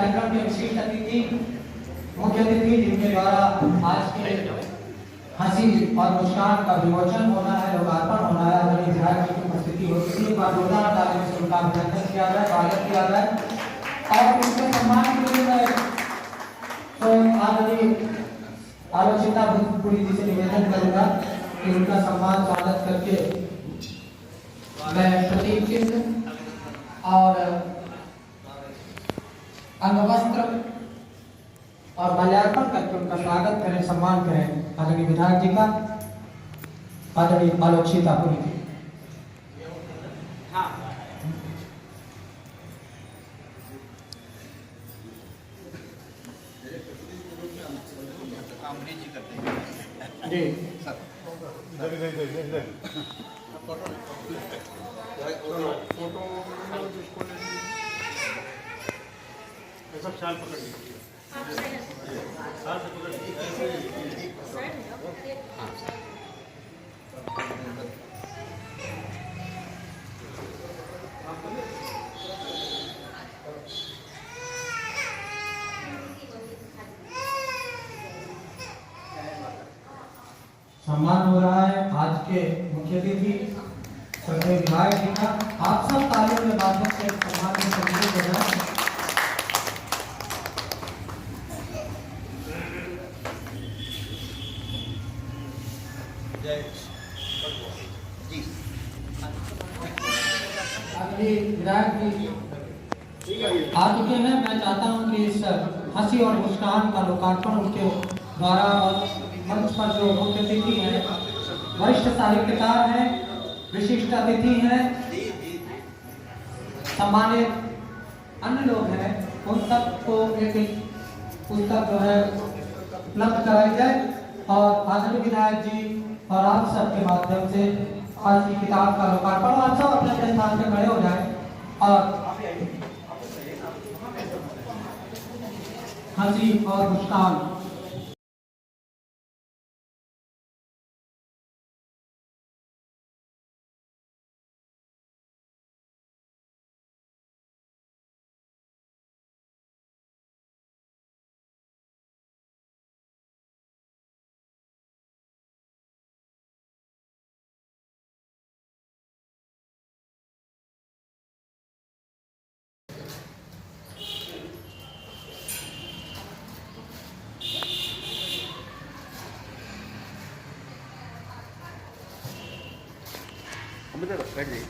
कार्यक्रम के विशिष्ट अतिथि मुख्य अतिथि जिनके द्वारा आज के हंसी और मुस्कान का विमोचन होना है, लोकार्पण होना है, आदरणीय विधायक जी की उपस्थिति होती है। एक बार जोरदार तालियों से उनका अभिनंदन किया जाए, स्वागत किया जाए और उनके सम्मान के लिए मैं तो आदरणीय आलोचिता भूतपुरी जी से निवेदन करूंगा कि उनका सम्मान स्वागत करके मैं प्रतीक चिन्ह और अंगवस्त्र और माल्यार्पण करके उनका स्वागत करें, सम्मान करें आदरणीय विधायक जी का, आदरणीय आलोचिता पुरी जी। जी सब शाल पकड़ लीजिए, शाल से पकड़ लीजिए। सम्मान हो रहा है आज के मुख्य अतिथि श्रद्धेय विधायक जी का। आप सब तालियों के माध्यम से सम्मान में सम्मिलित हो जाए। विधायक जी आ चुके हैं। मैं चाहता हूं कि इस हंसी और मुस्कान का लोकार्पण उनके द्वारा और मंच पर जो मुख्य अतिथि हैं, वरिष्ठ साहित्यकार हैं, विशिष्ट अतिथि हैं, सम्मानित अन्य लोग हैं, उन सबको एक पुस्तक जो है उपलब्ध कराई जाए और आदरणीय विधायक जी और आप सबके माध्यम से आज की किताब का लोकार्पण। आप सब अपने अपने स्थान पर खड़े हो जाएं और हंसी और मुस्कान। बैठ जाइए।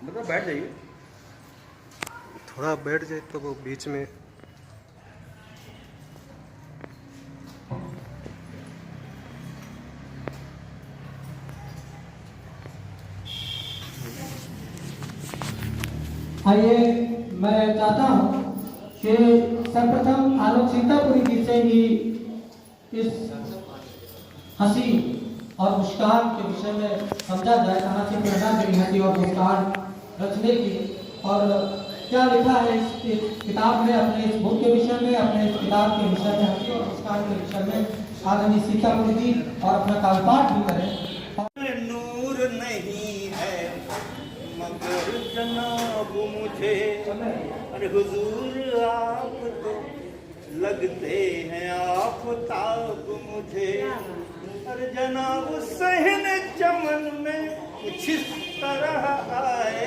मतलब बैठ जाइए, थोड़ा बैठ जाए तो वो बीच में। आइए, मैं चाहता हूं कि सर्वप्रथम आलोचिता पुरी जी से ही इस हंसी और मुस्कान के विषय में समझा जाए, कहाँ से प्रेरणा मिली हंसी और मुस्कान रचने की और क्या लिखा है इस किताब में, अपने इस बुक के विषय में, अपने इस किताब के विषय में, हंसी और मुस्कान के विषय में आदरणीय सीतापुरी जी और अपना कालपाठ भी करें। नूर नहीं है मगर जनाब मुझे, अरे हुजूर आप तो लगते हैं आफताब मुझे, अरे जनाब सहन चमन में कुछ इस तरह आए,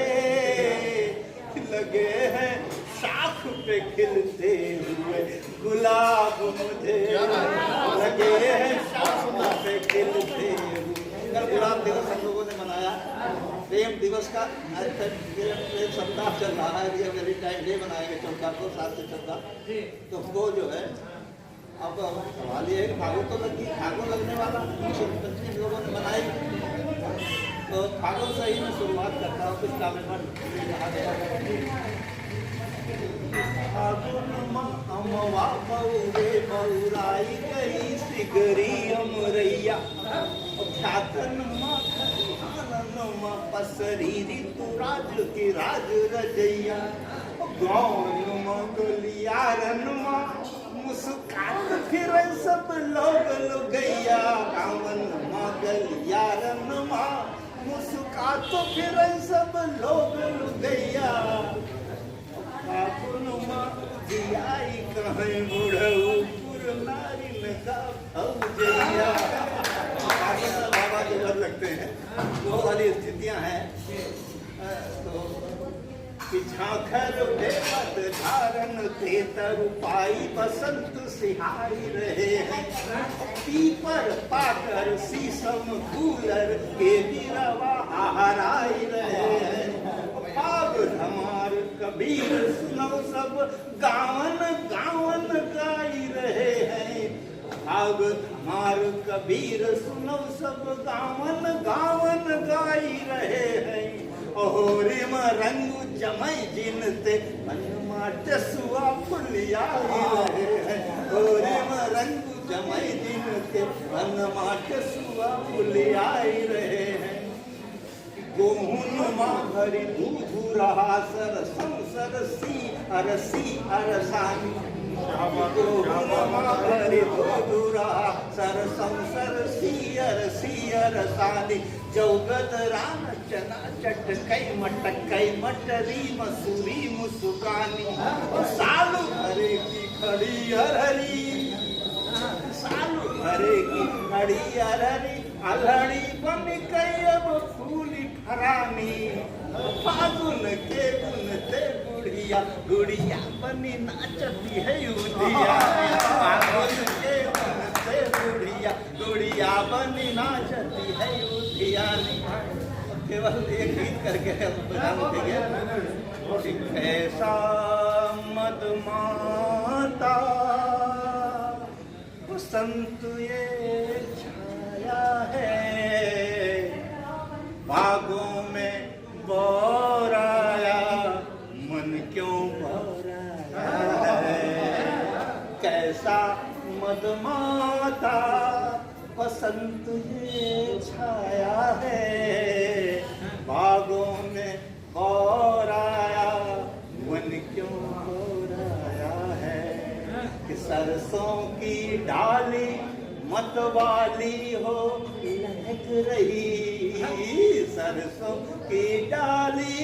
लगे हैं शाख पे खिलते हुए गुलाब मुझे, लगे हैं शाख पे खिलते हुए। कल गुलाब दिवस हम लोगों ने मनाया, प्रेम दिवस का आज तक प्रेम सप्ताह चल रहा है, ये वैलेंटाइन डे मनाएंगे 14 को 7 से 14। तो वो जो है अब सवाल ये है कि फागुन तो लगी, फागुन लगने वाला पंचमी लोगों ने मनाई, तो फागुन से ही मैं शुरुआत करता हूँ। किसका अमवा बउरे बउराई गई सिगरी अमरैया, ख्यातन पसरी ऋतुराज की राज रजैया, गाँव गलियारन मुस्कात फिर सब लोग लुगैया, गाँवन गलियारन मुस्का तो फिर सब लोग लुगैया फागुन जियाई कहीं बुढ़ऊ नारी का भौजैया। बाबा जो घर लगते हैं वो वाली स्थितियां हैं। तो कि झांखर भेवत धारण तेतर पाई बसंत सिहाई रहे हैं। पीपर पाकर शीशम कूलर के बिरवा हराई रहे हैं। पाग धमार कबीर सुनो सब गावन गावन गाई रहे हैं। पाग धमार कबीर सुनो सब गावन गावन गाई रहे हैं। ओहरिम रंगु जमई जिनते मनमाट सुआ फुलियाई रहे हैं। ओहरिम रंगु जमई जिनते मनमाट सुआ फुलियाई रहे हैं। गोहुन माँ भरी दूधू रहा सरसम सरसी अरसी अरसानी। गोहुन माँ भरी दूधू रहा सरसम सरसी अरसी अरसानी। जौगद राम चना चटकई मटकई मटरी मसूरी मुसुकानी। सालू भरे की खड़ी अरहरी सालू भरे की खड़ी अरहरी। अलहड़ी बन गई अब फूली फरानी। फागुन के बुनते गुड़िया गुड़िया बनी नाचती है उधिया। फागुन के बुनते गुड़िया गुड़िया बनी नाचती है उधिया। केवल एक गीत करके हम बता देंगे। ऐसा मदमाता बसंत ये छाया है। बागों में बोराया मन क्यों बोराया है। कैसा मदमाता बसंत ये छाया है। बागों में बोराया मन क्यों बोराया है। कि सरसों की डाली मतवाली हो लहक रही। सरसों की डाली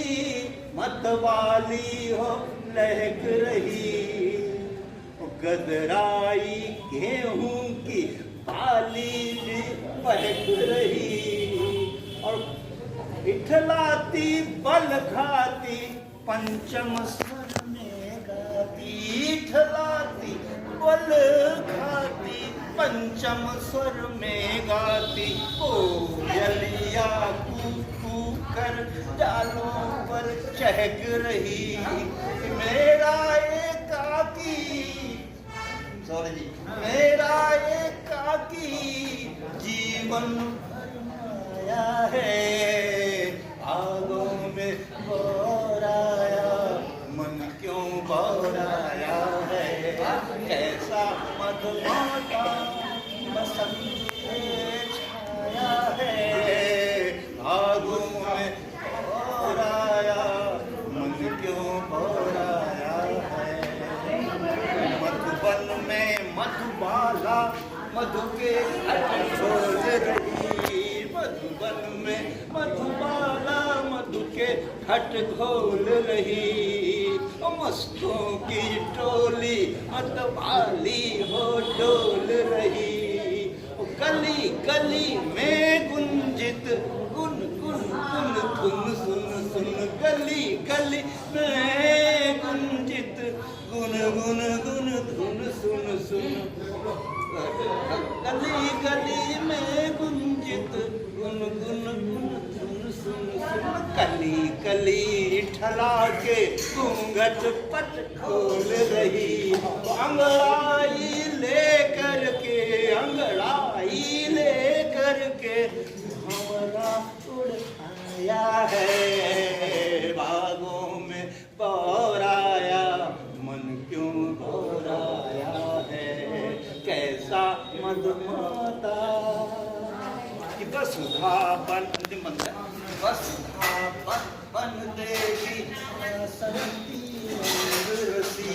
मतवाली हो लहक रही। गदराई गेहूं की बाली भी बहक रही। और इठलाती बल खाती पंचम स्वर में गाती। इठलाती बल खाती पंचम स्वर में गाती। ओ जलिया कू कर डालों पर चहक रही। मेरा एकाकी सॉरी जी मेरा एकाकी जीवन भरमाया है। आगों में बोराया मन क्यों बोराया है। कैसा मदमाता बसंत छाया है। आगों में बोराया मन क्यों बोराया है। मधुबन में मधुबाला मधु के घोल रही। मधुबन में मधुबाला मधु के घट घोल रही। मस्तों की टोली मतवाली हो डोल रही। गली गली में गुंजित गुन गुन गुन गुन सुन सुन। गली गली में गुंजित गुन गुन गुन धुन सुन सुन। गली गली में गुंजित गुन गुन गुन धुन सुन सुन। कली कली ठला के घूंघट पट खोल रही। अंगड़ाई लेकर के अंगड़ाई लेकर के भंवरा उड़ आया है। बागों में बोराया मन क्यों बोराया है। कैसा मदमाता कि वसुधा बन वसुधा बन देवी बसंती रसी।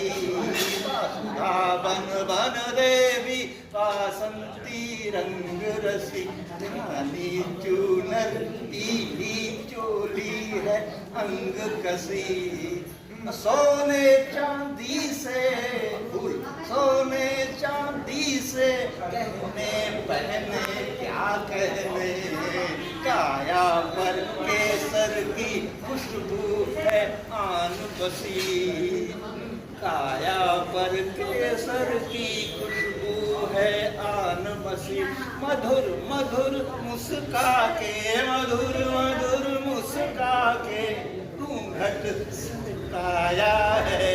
वसुधा बन देवी बसंती रंग रसी। रानी चूनर पीली चोली है अंग कसी, सोने चांदी से फूल सोने चांदी से कहने पहने क्या कहने, काया पर केसर की खुशबू है आन बसी, काया पर केसर की खुशबू है आन बसी, मधुर मधुर मुस्का के मधुर मधुर मुस्का के घूंघट सताया है,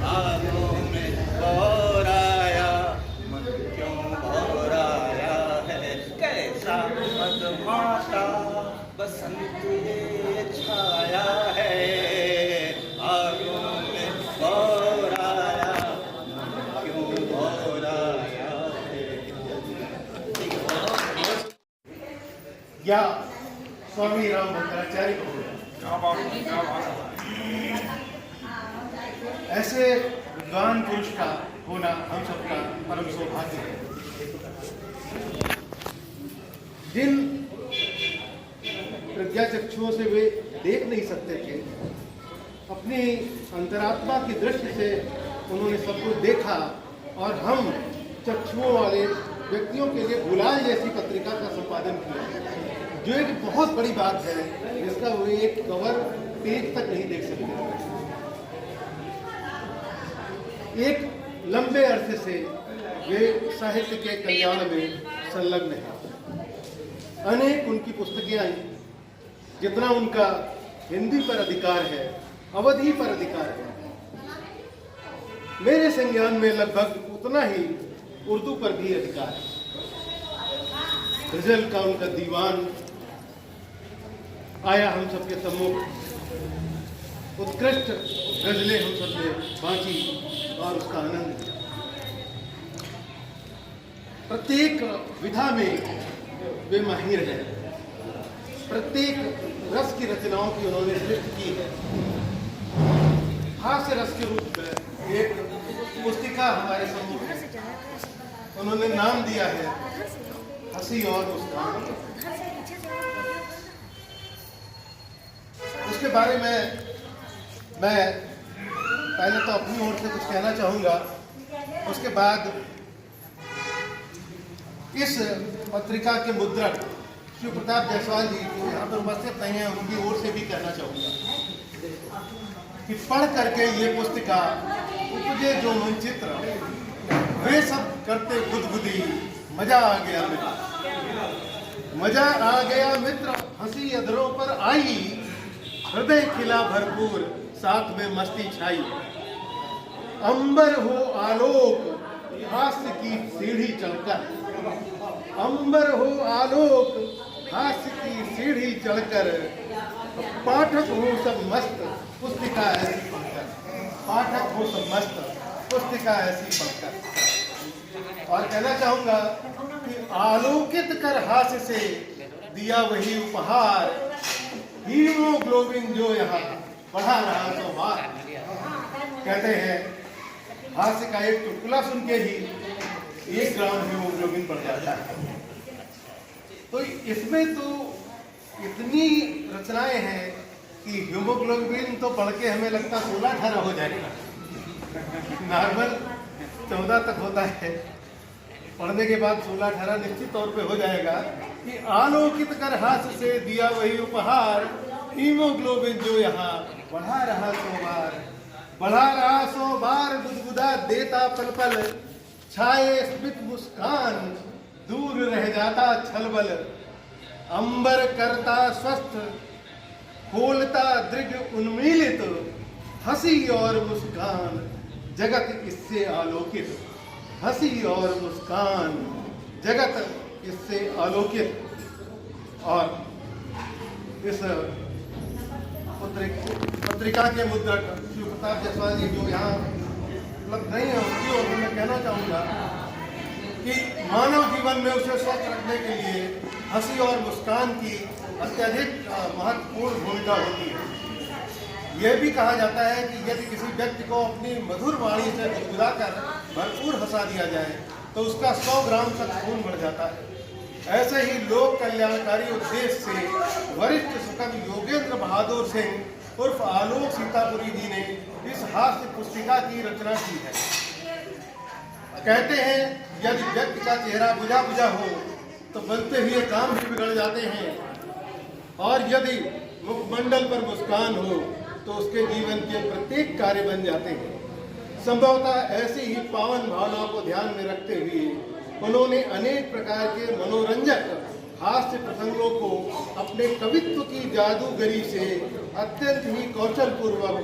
आलों में गौराया मन क्यों गौराया है, कैसा मदमाता बसंत ये छाया है, आलों में गौराया मन क्यों गौराया है। या स्वामी राम भद्राचार्य को ऐसे विद्वान पुरुष का होना हम सबका परम सौभाग्य है। जिन प्रज्ञाचक्षुओं से वे देख नहीं सकते थे, अपनी अंतरात्मा की दृष्टि से उन्होंने सब कुछ देखा और हम चक्षुओं वाले व्यक्तियों के लिए गुलाल जैसी पत्रिका का संपादन किया, जो एक बहुत बड़ी बात है, जिसका वे एक कवर पेज तक नहीं देख सकते। एक लंबे अरसे से वे साहित्य के कल्याण में संलग्न हैं। अनेक उनकी पुस्तकें आई, जितना उनका हिंदी पर अधिकार है, अवधी पर अधिकार है, मेरे संज्ञान में लगभग उतना ही उर्दू पर भी अधिकार है। गजल का उनका दीवान आया हम सबके सम्मुख, उत्कृष्ट गजलें हम सबने बांची और उसका आनंद लिया। प्रत्येक विधा में वे माहिर हैं, प्रत्येक रस की रचनाओं की उन्होंने सृष्टि की है। हास्य रस के रूप में एक पुस्तिका हमारे सम्मुख है, उन्होंने नाम दिया है हंसी और मुस्कान। उसके बारे में मैं पहले तो अपनी ओर से कुछ कहना चाहूँगा, उसके बाद इस पत्रिका के मुद्रक शिव प्रताप जायसवाल जी जो यहाँ पर उपस्थित नहीं है, उनकी ओर से भी कहना चाहूँगा कि पढ़ करके ये पुस्तिका उपजे जो मनचित्र वे सब करते गुदगुदी, मजा आ गया मित्र, मजा आ गया मित्र, हंसी अधरों पर आई, हृदय खिला भरपूर, साथ में मस्ती छाई, अंबर हो आलोक, हास्य की सीढ़ी चढ़कर, अंबर हो आलोक, हास्य की सीढ़ी चढ़कर, पाठक हो सब मस्त, पुस्तिका ऐसी पढ़कर, पाठक हो सब मस्त, पुस्तिका ऐसी पढ़कर। और कहना चाहूंगा कि आलोकित कर हास्य से दिया वही उपहार, हीमोग्लोबिन जो यहाँ बढ़ा रहा तो बार। कहते हैं हास्य का एक चुटकुला सुन के ही 1 ग्राम हीमोग्लोबिन बढ़ जाता है। तो इसमें तो इतनी रचनाएं हैं कि हीमोग्लोबिन तो पढ़ के हमें लगता 16-18 हो जाएगा, नॉर्मल 14 तक होता है, पढ़ने के बाद 16-18 निश्चित तौर पे हो जाएगा कि आलोकित कर हास्य से दिया वही उपहार, हीमोग्लोबिन जो यहाँ बढ़ा रहा सो बार, बढ़ा रहा सो बार, गुदगुदा देता पल पल, छाए स्मित मुस्कान, दूर रह जाता छलबल, अंबर करता स्वस्थ, खोलता दृढ़ उन्मीलित, हंसी और मुस्कान, जगत इससे आलोकित, हंसी और मुस्कान, जगत इससे आलोकित। और इस पत्रिका के मुद्रक शिव प्रताप जायसवाल जी जो यहाँ उपलब्ध नहीं है, उनकी ओर मैं कहना चाहूँगा कि मानव जीवन में उसे स्वस्थ रखने के लिए हंसी और मुस्कान की अत्यधिक महत्वपूर्ण भूमिका होती है। यह भी कहा जाता है कि यदि किसी व्यक्ति को अपनी मधुर वाणी से गुदगुदाकर भरपूर हंसा दिया जाए तो उसका 100 ग्राम तक खून बढ़ जाता है। ऐसे ही लोक कल्याणकारी उद्देश्य से वरिष्ठ सुकवि योगेंद्र बहादुर सिंह उर्फ आलोक सीतापुरी जी ने इस हास्य पुस्तिका की रचना की है। कहते हैं यदि व्यक्ति का चेहरा बुझा बुझा हो तो बनते हुए काम भी बिगड़ जाते हैं, और यदि मुखमंडल पर मुस्कान हो तो उसके जीवन के प्रत्येक कार्य बन जाते हैं। संभवतः ऐसी ही पावन भावनाओं को ध्यान में रखते हुए उन्होंने अनेक प्रकार के मनोरंजक हास्य प्रसंगों को अपने कवित्व की जादूगरी से अत्यंत ही कौशलपूर्वक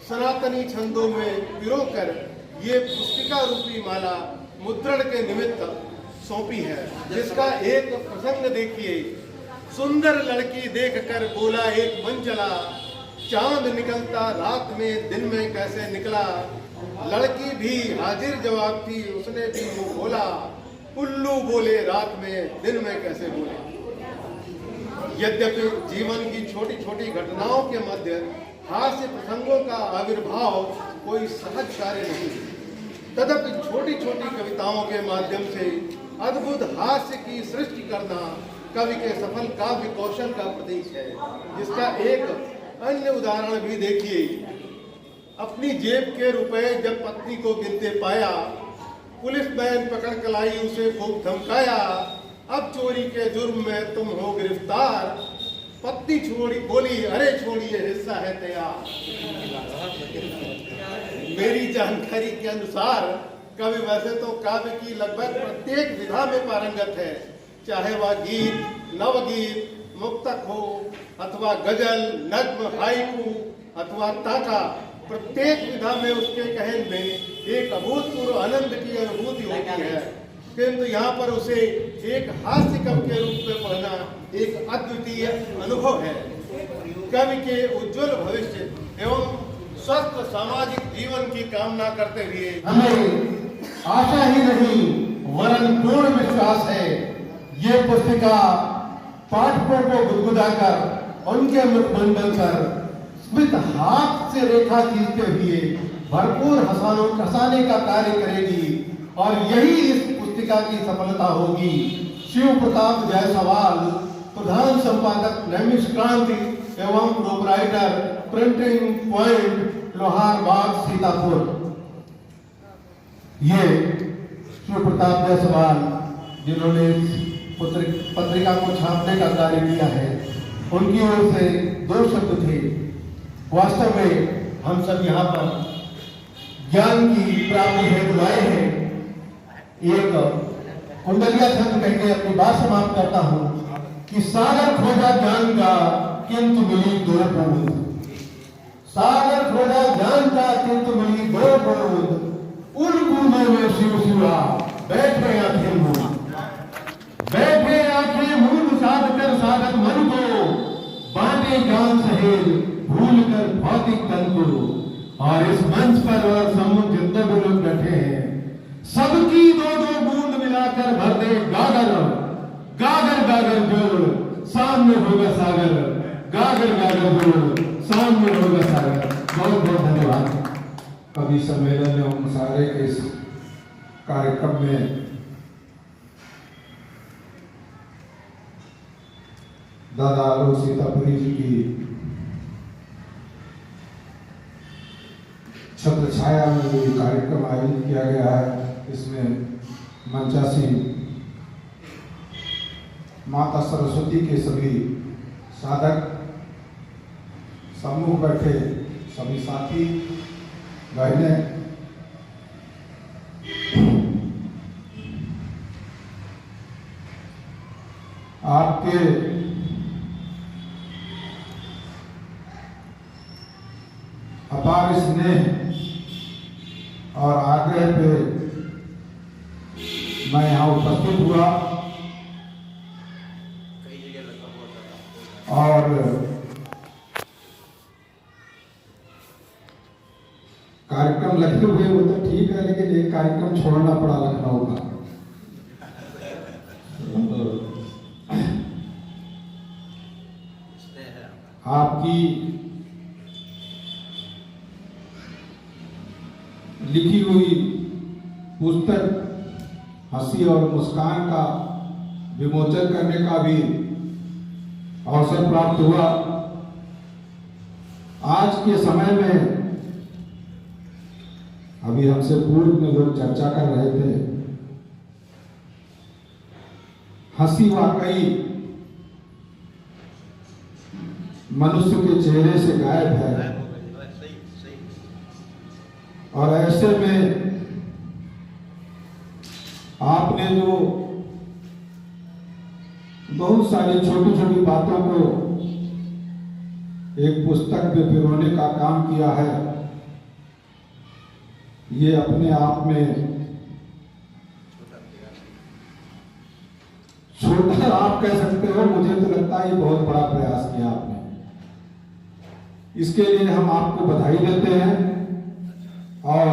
सनातनी छंदों में पिरोकर ये पुस्तिका रूपी माला मुद्रण के निमित्त सौंपी है, जिसका एक प्रसंग देखिए। सुंदर लड़की देखकर बोला एक मन चला, चांद निकलता रात में दिन में कैसे निकला। लड़की भी हाजिर जवाब थी, उसने भी मुंह खोला, उल्लू बोले रात में दिन में कैसे बोले। यद्यपि जीवन की छोटी छोटी घटनाओं के मध्य हास्य प्रसंगों का आविर्भाव कोई सहज कार्य नहीं, तथापि छोटी छोटी कविताओं के माध्यम से अद्भुत हास्य की सृष्टि करना कवि के सफल काव्य कौशल का प्रतीक है, जिसका एक अन्य उदाहरण भी देखिए। अपनी जेब के रुपए जब पत्नी को गिनते पाया, पुलिस मैन पकड़ कर लाई उसे खूब धमकाया। अब चोरी के जुर्म में तुम हो गिरफ्तार, पत्नी छोड़ी बोली अरे छोड़िए हिस्सा है तैयार। मेरी जानकारी के अनुसार कवि वैसे तो काव्य की लगभग प्रत्येक विधा में पारंगत है, चाहे वह गीत, नवगीत, मुक्तक हो अथवा गजल, नज्म, हाइकू अथवा ताका। प्रत्येक विधा में उसके कहन में एक अभूतपूर्व आनंद की अनुभूति होती है, किंतु यहाँ पर उसे एक हास्य कवि के रूप में पढ़ना एक अद्वितीय अनुभव है। कवि के उज्जवल भविष्य एवं स्वस्थ सामाजिक जीवन की कामना करते हुए हमें आशा ही नहीं वरन पूर्ण विश्वास है, ये पुस्तिका पाठकों को गुदगुदाकर उनके मुखमंडल पर स्मित हाथ से रेखा खींचते हुए भरपूर हंसाने का कार्य करेगी, और यही इस पुस्तिका की सफलता होगी। शिव प्रताप जायसवाल, प्रधान संपादक नैमिषक्रांति एवं प्रोपराइटर, प्रिंटिंग पॉइंट, लोहार बाग, सीतापुर। ये शिव प्रताप जायसवाल जिन्होंने पत्रिका को छापने का कार्य किया है, उनकी ओर से 2 शब्द थे। वास्तव में हम सब यहाँ पर ज्ञान की प्राप्ति हेतु आए हैं। एक कुंडलिया छंद कह के अपनी बात समाप्त करता हूँ कि सागर खोजा ज्ञान का किंतु मिली 2 बूंद। सागर खोजा ज्ञान का किंतु मिली 2 बूंद, उन बूंदों में शिव शिवा बैठे आंखें मूंद। बैठे आंखें मूंद साध कर साधक मन को, बांटे ज्ञान सहेल भूल कर भौतिक तन को। और इस मंच पर और सम्मुख जितने भी लोग बैठे हैं, सबकी 2-2 बूंद मिलाकर भर दे गागर। गागर गागर जोड़ सामने होगा सागर, गागर गागर जोड़ सामने होगा सागर। बहुत बहुत धन्यवाद। कवि सम्मेलन एवं मुशायरे के इस कार्यक्रम में दादा आलोक सीतापुरी जी की छत्र छाया में जो कार्यक्रम आयोजित किया गया है, इसमें मंचासी माता सरस्वती के सभी साधक, सम्मुख बैठे सभी साथी बहनें, आपके अपार स्नेह और आग्रह पे मैं यहाँ उपस्थित हुआ और कार्यक्रम लखनऊ हुए वो तो ठीक है, लेकिन एक कार्यक्रम छोड़ना पड़ा लखनऊ का। आपकी लिखी हुई पुस्तक हंसी और मुस्कान का विमोचन करने का भी अवसर प्राप्त हुआ। आज के समय में अभी हमसे पूर्व में लोग चर्चा कर रहे थे, हंसी वाकई मनुष्य के चेहरे से गायब है, और ऐसे में आपने जो बहुत सारी छोटी छोटी बातों को एक पुस्तक में पिरोने का काम किया है, ये अपने आप में छोटा आप कह सकते हो, मुझे तो लगता है ये बहुत बड़ा प्रयास किया आपने। इसके लिए हम आपको बधाई देते हैं, और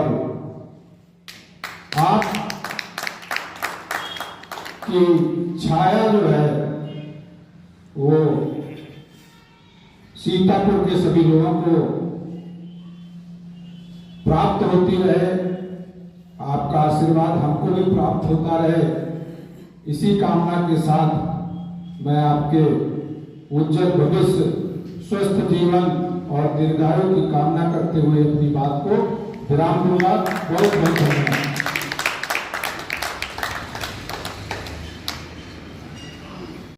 आप की छाया जो है वो सीतापुर के सभी लोगों को प्राप्त होती रहे, आपका आशीर्वाद हमको भी प्राप्त होता रहे। इसी कामना के साथ मैं आपके उज्जवल भविष्य, स्वस्थ जीवन और दीर्घायु की कामना करते हुए अपनी बात को विराम दूंगा। बहुत बहुत धन्यवाद।